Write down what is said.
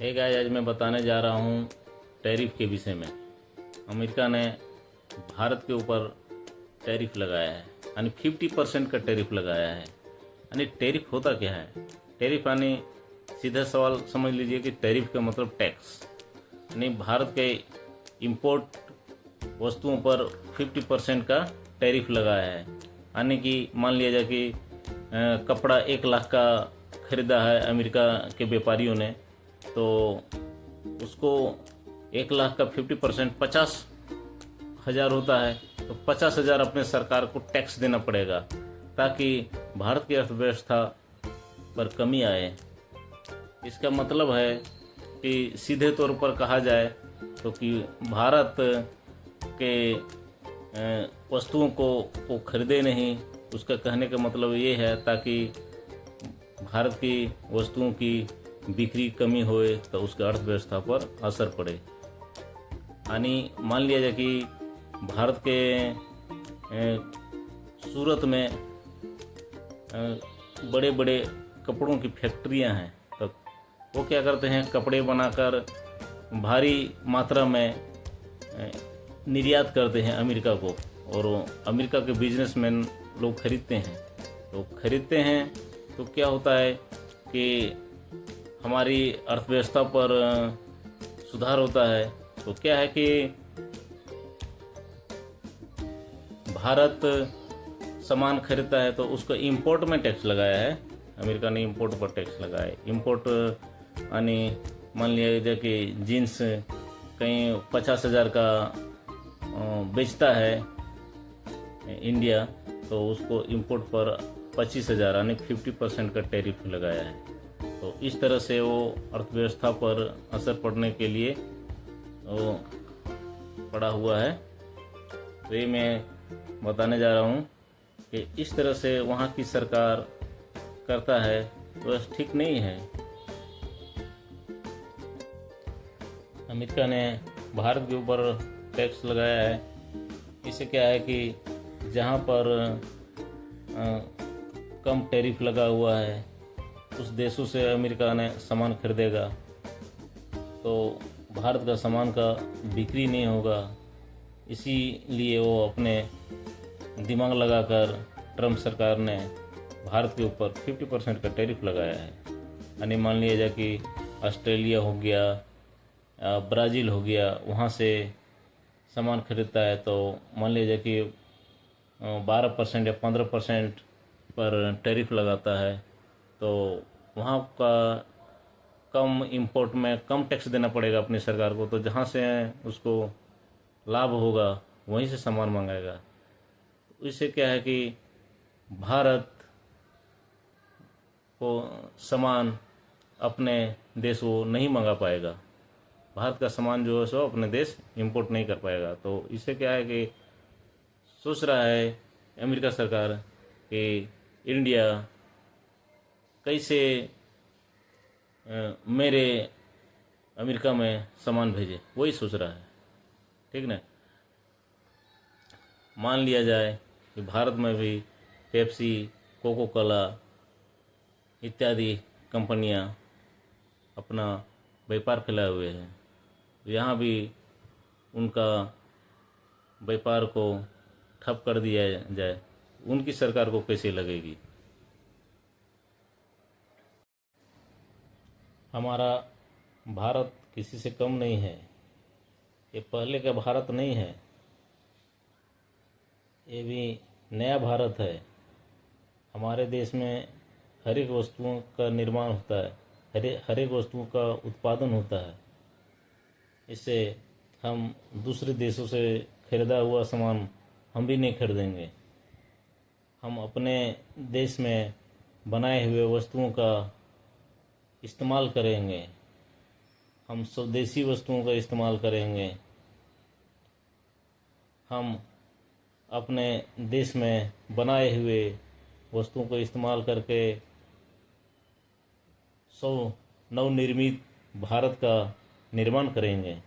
Guys, आज मैं बताने जा रहा हूँ टैरिफ के विषय में। अमेरिका ने भारत के ऊपर टैरिफ लगाया है, यानी 50% का टैरिफ लगाया है। यानी टैरिफ होता क्या है? टैरिफ यानी सीधा सवाल समझ लीजिए कि टैरिफ का मतलब टैक्स। यानी भारत के इंपोर्ट वस्तुओं पर 50% का टैरिफ लगाया है। यानी कि मान लिया जाए कि कपड़ा 1 लाख का खरीदा है अमेरिका के व्यापारियों ने, तो उसको 1 लाख का 50% 50,000 होता है, तो 50,000 अपने सरकार को टैक्स देना पड़ेगा ताकि भारत की अर्थव्यवस्था पर कमी आए। इसका मतलब है कि सीधे तौर पर कहा जाए तो कि भारत के वस्तुओं को खरीदे नहीं। उसका कहने का मतलब ये है ताकि भारत की वस्तुओं की बिक्री कमी होए तो उसके अर्थव्यवस्था पर असर पड़े। यानी मान लिया जाए कि भारत के सूरत में बड़े बड़े कपड़ों की फैक्ट्रियां हैं, तो वो क्या करते हैं, कपड़े बनाकर भारी मात्रा में निर्यात करते हैं अमेरिका को, और अमेरिका के बिजनेसमैन लोग खरीदते हैं। तो खरीदते हैं तो क्या होता है कि हमारी अर्थव्यवस्था पर सुधार होता है। तो क्या है कि भारत सामान खरीदता है तो उसको इंपोर्ट में टैक्स लगाया है। अमेरिका ने इंपोर्ट पर टैक्स लगाया है। इंपोर्ट यानी मान लिया जाए कि जीन्स कहीं 50,000 का बेचता है इंडिया, तो उसको इंपोर्ट पर 25,000 यानी 50% का टैरिफ लगाया है। तो इस तरह से वो अर्थव्यवस्था पर असर पड़ने के लिए वो पड़ा हुआ है। तो ये मैं बताने जा रहा हूँ कि इस तरह से वहाँ की सरकार करता है, वह ठीक नहीं है। अमेरिका ने भारत के ऊपर टैक्स लगाया है। इससे क्या है कि जहाँ पर कम टैरिफ लगा हुआ है उस देशों से अमेरिका ने सामान खरीदेगा, तो भारत का सामान का बिक्री नहीं होगा। इसीलिए वो अपने दिमाग लगाकर ट्रम्प सरकार ने भारत के ऊपर 50% का टैरिफ लगाया है। यानी मान लिया जाए कि ऑस्ट्रेलिया हो गया, ब्राज़ील हो गया, वहाँ से सामान खरीदता है तो मान लिया जाए कि 12% या 15% पर टैरिफ लगाता है, तो वहाँ का कम इंपोर्ट में कम टैक्स देना पड़ेगा अपनी सरकार को। तो जहाँ से उसको लाभ होगा वहीं से सामान मंगाएगा। इससे क्या है कि भारत को सामान अपने देश को नहीं मंगा पाएगा। भारत का सामान जो है सो अपने देश इंपोर्ट नहीं कर पाएगा। तो इससे क्या है कि सोच रहा है अमेरिका सरकार कि इंडिया कैसे मेरे अमेरिका में सामान भेजे, वही सोच रहा है। ठीक ना? मान लिया जाए कि भारत में भी पेप्सी, कोको कोला इत्यादि कंपनियां अपना व्यापार फैलाए हुए हैं, यहाँ भी उनका व्यापार को ठप कर दिया जाए, उनकी सरकार को कैसे लगेगी? हमारा भारत किसी से कम नहीं है। ये पहले का भारत नहीं है, ये भी नया भारत है। हमारे देश में हर एक वस्तुओं का निर्माण होता है, हर एक वस्तुओं का उत्पादन होता है। इससे हम दूसरे देशों से खरीदा हुआ सामान हम भी नहीं खरीदेंगे। हम अपने देश में बनाए हुए वस्तुओं का इस्तेमाल करेंगे। हम स्वदेशी वस्तुओं का इस्तेमाल करेंगे। हम अपने देश में बनाए हुए वस्तुओं को इस्तेमाल करके नवनिर्मित भारत का निर्माण करेंगे।